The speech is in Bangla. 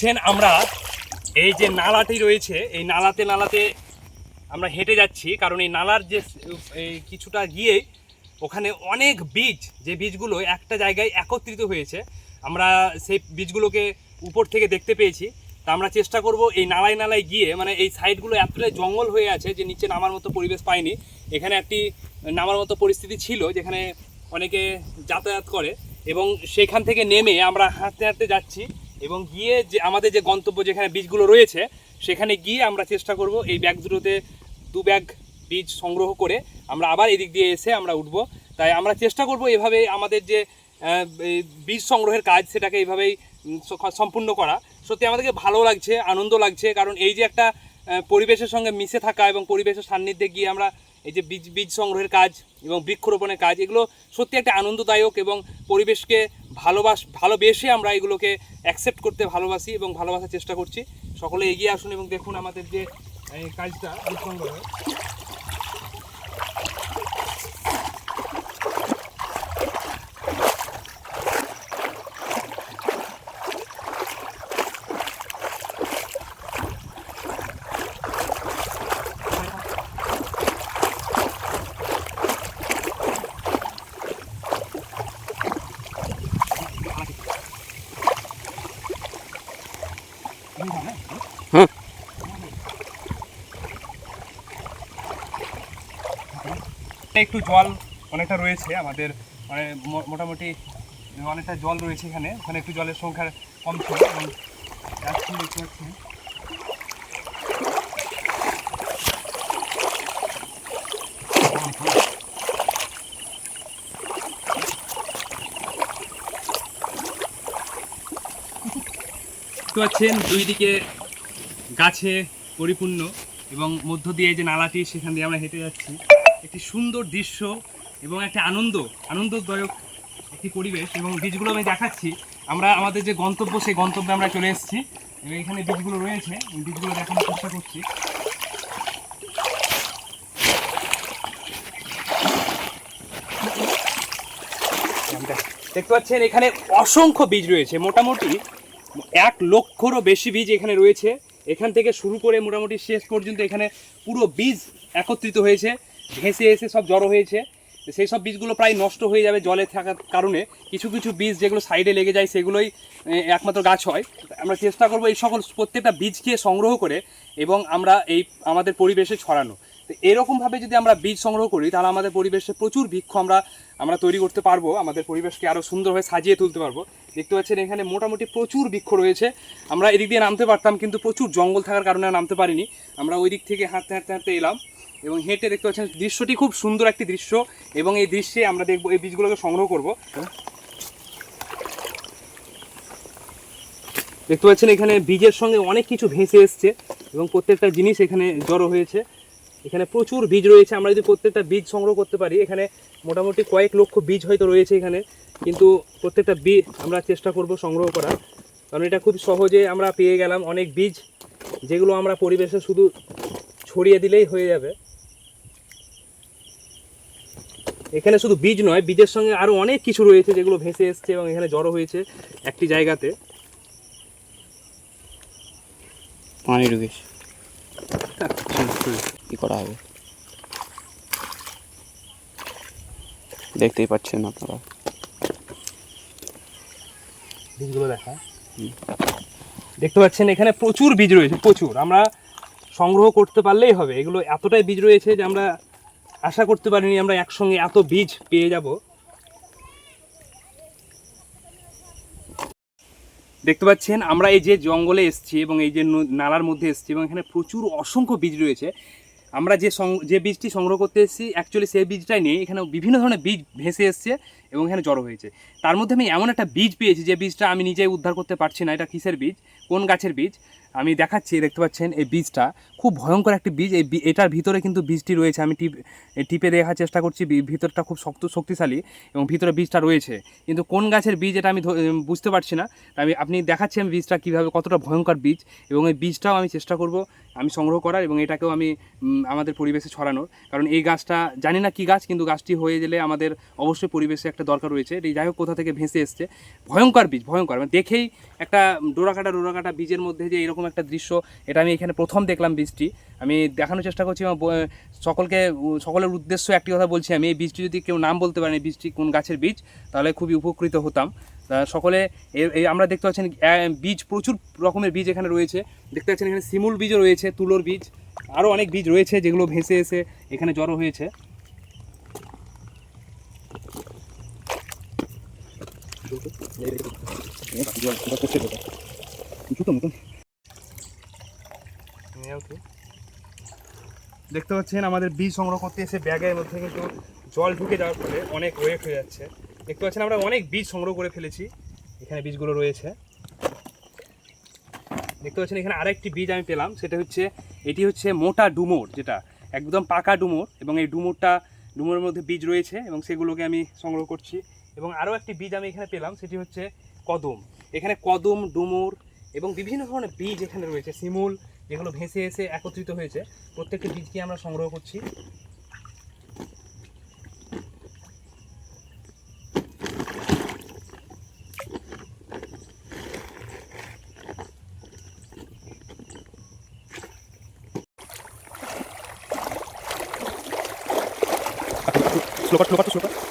পাচ্ছেন আমরা এই যে নালাটি রয়েছে, এই নালাতে আমরা হেঁটে যাচ্ছি, কারণ এই নালার যে এই কিছুটা গিয়ে ওখানে অনেক বীজ, যে বীজগুলো একটা জায়গায় একত্রিত হয়েছে, আমরা সেই বীজগুলোকে উপর থেকে দেখতে পেয়েছি। তা আমরা চেষ্টা করব এই নালায় গিয়ে, মানে এই সাইডগুলো এতটাই জঙ্গল হয়ে আছে যে নিচে নামার মতো পরিবেশ পাইনি। এখানে একটি নামার মতো পরিস্থিতি ছিল যেখানে অনেকে যাতায়াত করে, এবং সেখান থেকে নেমে আমরা হাঁটতে হাঁটতে যাচ্ছি এবং গিয়ে যে আমাদের যে গন্তব্য যেখানে বীজগুলো রয়েছে সেখানে গিয়ে আমরা চেষ্টা করব এই ব্যাগ দুটোতে 2 ব্যাগ বীজ সংগ্রহ করে আমরা আবার এদিক দিয়ে এসে আমরা উঠব। তাই আমরা চেষ্টা করব এভাবে আমাদের যে বীজ সংগ্রহের কাজ সেটাকে এইভাবেই সম্পূর্ণ করা। সত্যি আমাদেরকে ভালো লাগছে, আনন্দ লাগছে, কারণ এই যে একটা পরিবেশের সঙ্গে মিশে থাকা এবং পরিবেশের সান্নিধ্যে গিয়ে আমরা এই যে বীজ সংগ্রহের কাজ এবং বৃক্ষরোপণের কাজ, এগুলো সত্যি একটা আনন্দদায়ক, এবং পরিবেশকে ভালোবেসে আমরা এগুলোকে অ্যাকসেপ্ট করতে ভালোবাসি এবং ভালোবাসার চেষ্টা করছি। সকলে এগিয়ে আসুন এবং দেখুন আমাদের যে কাজটা বীজ সংগ্রহের। একটু জল অনেকটা রয়েছে আমাদের, মানে মোটামুটি অনেকটা জল রয়েছে এখানে, ওখানে একটু জলের সংখ্যা কম ছিল এবং দেখতে পাচ্ছি। দেখতে পাচ্ছেন দুই দিকে গাছে পরিপূর্ণ, এবং মধ্য দিয়ে যে নালাটি সেখান দিয়ে আমরা হেঁটে যাচ্ছি। একটি সুন্দর দৃশ্য এবং একটা আনন্দদায়ক একটি পরিবেশ, এবং বীজগুলো আমি দেখাচ্ছি। আমরা আমাদের যে গন্তব্য সেই গন্তব্যে আমরা চলে এসেছি এবং এখানে বীজগুলো রয়েছে, বীজগুলো দেখানোর চেষ্টা করছি। দেখতে পাচ্ছেন এখানে অসংখ্য বীজ রয়েছে, মোটামুটি 1 লক্ষেরও বেশি বীজ এখানে রয়েছে। এখান থেকে শুরু করে মোটামুটি শেষ পর্যন্ত এখানে পুরো বীজ একত্রিত হয়েছে, ভেসে এসে সব জড়ো হয়েছে। সেই সব বীজগুলো প্রায় নষ্ট হয়ে যাবে জলে থাকার কারণে। কিছু কিছু বীজ যেগুলো সাইডে লেগে যায় সেগুলোই একমাত্র গাছ হয়। আমরা চেষ্টা করব এই সকল প্রত্যেকটা বীজকে সংগ্রহ করে এবং আমরা এই আমাদের পরিবেশে ছড়ানো। তো এরকমভাবে যদি আমরা বীজ সংগ্রহ করি তাহলে আমাদের পরিবেশে প্রচুর বৃক্ষ আমরা তৈরি করতে পারবো, আমাদের পরিবেশকে আরও সুন্দরভাবে সাজিয়ে তুলতে পারবো। দেখতে পাচ্ছেন এখানে মোটামুটি প্রচুর বৃক্ষ রয়েছে। আমরা এদিক দিয়ে নামতে পারতাম, কিন্তু প্রচুর জঙ্গল থাকার কারণে নামতে পারিনি। আমরা ওই দিক থেকে হাঁটতে এলাম এবং হেঁটে দেখতে পাচ্ছেন দৃশ্যটি খুব সুন্দর একটি দৃশ্য, এবং এই দৃশ্যে আমরা দেখব এই বীজগুলোকে সংগ্রহ করব। দেখতে পাচ্ছেন এখানে বীজের সঙ্গে অনেক কিছু ভেসে এসছে এবং প্রত্যেকটা জিনিস এখানে জড়ো হয়েছে। এখানে প্রচুর বীজ রয়েছে। আমরা যদি প্রত্যেকটা বীজ সংগ্রহ করতে পারি, এখানে মোটামুটি কয়েক লক্ষ বীজ হয়তো রয়েছে এখানে, কিন্তু প্রত্যেকটা বীজ আমরা চেষ্টা করব সংগ্রহ করার, কারণ এটা খুব সহজে আমরা পেয়ে গেলাম অনেক বীজ, যেগুলো আমরা পরিবেশে শুধু ছড়িয়ে দিলেই হয়ে যাবে। এখানে শুধু বীজ নয়, বীজের সঙ্গে আরও অনেক কিছু রয়েছে যেগুলো ভেসে এসছে এবং এখানে জড়ো হয়েছে একটি জায়গাতে। পানি ঢুকেছে, কি করা হবে দেখতেই পাচ্ছেন আপনারা। বীজগুলো দেখতে পাচ্ছেন এখানে প্রচুর বীজ রয়েছে, প্রচুর। আমরা সংগ্রহ করতে পারলেই হবে। এগুলো এতটাই বীজ রয়েছে যে আমরা আশা করতে পারিনি আমরা একসঙ্গে এত বীজ পেয়ে যাব। দেখতে পাচ্ছেন আমরা এই যে জঙ্গলে এসেছি এবং এই যে নালার মধ্যে এসেছি, এবং এখানে প্রচুর অসংখ্য বীজ রয়েছে। আমরা যে বীজটি সংগ্রহ করতে এসেছি অ্যাকচুয়ালি সেই বীজটাই নেই, এখানে বিভিন্ন ধরনের বীজ ভেসে এসছে এবং এখানে জড়ো হয়েছে। তার মধ্যে আমি এমন একটা বীজ পেয়েছি যে বীজটা আমি নিজেই উদ্ধার করতে পারছি না। এটা কিসের বীজ, কোন গাছের বীজ আমি দেখাচ্ছি। দেখতে পাচ্ছেন এই বীজটা খুব ভয়ঙ্কর একটি বীজ। এটার ভিতরে কিন্তু বীজটি রয়েছে। আমি টিপে দেখার চেষ্টা করছি। ভিতরটা খুব শক্তিশালী এবং ভিতরে বীজটা রয়েছে, কিন্তু কোন গাছের বীজ এটা আমি বুঝতে পারছি না। আপনি দেখাচ্ছি আমি বীজটা কীভাবে, কতটা ভয়ঙ্কর বীজ, এবং এই বীজটাও আমি চেষ্টা করব আমি সংগ্রহ করার এবং এটাকেও আমি আমাদের পরিবেশে ছড়ানোর। কারণ এই গাছটা জানি না কী গাছ, কিন্তু গাছটি হয়ে গেলে আমাদের অবশ্যই পরিবেশে একটা একটা দরকার রয়েছে। এই যাই হোক কোথা থেকে ভেসে এসছে, ভয়ঙ্কর বীজ, ভয়ঙ্কর, মানে দেখেই একটা ডোরাকাটা বীজের মধ্যে যে এরকম একটা দৃশ্য, এটা আমি এখানে প্রথম দেখলাম বীজটি। আমি দেখানোর চেষ্টা করছি এবং সকলের উদ্দেশ্য একটি কথা বলছি, আমি এই বীজটি যদি কেউ নাম বলতে পারেন এই বীজটি কোন গাছের বীজ, তাহলে খুবই উপকৃত হতাম। সকলে এই আমরা দেখতে পাচ্ছেন বীজ, প্রচুর রকমের বীজ এখানে রয়েছে। দেখতে পাচ্ছেন এখানে শিমুল বীজও রয়েছে, তুলোর বীজ, আরও অনেক বীজ রয়েছে যেগুলো ভেসে এসে এখানে জড়ো হয়েছে। দেখতে পাচ্ছেন আমাদের বীজ সংগ্রহ করতে এসে ব্যাগের মধ্যে কিন্তু জল ঢুকে যাওয়ার ফলে অনেক ওয়েট হয়ে যাচ্ছে। দেখতে পাচ্ছেন আমরা অনেক বীজ সংগ্রহ করে ফেলেছি, এখানে বীজগুলো রয়েছে। দেখতে পাচ্ছেন এখানে আরেকটি বীজ আমি পেলাম, সেটা হচ্ছে, এটি হচ্ছে মোটা ডুমুর, যেটা একদম পাকা ডুমুর, এবং এই ডুমুরের মধ্যে বীজ রয়েছে এবং সেগুলোকে আমি সংগ্রহ করছি। এবং আরও একটি বীজ আমি এখানে পেলাম, সেটি হচ্ছে কদম। এখানে কদম, ডুমুর এবং বিভিন্ন ধরনের বীজ এখানে রয়েছে, শিমুল, যেগুলো ভেসে এসে একত্রিত হয়েছে। প্রত্যেকটি বীজকে আমরা সংগ্রহ করছি। স্লো কাট।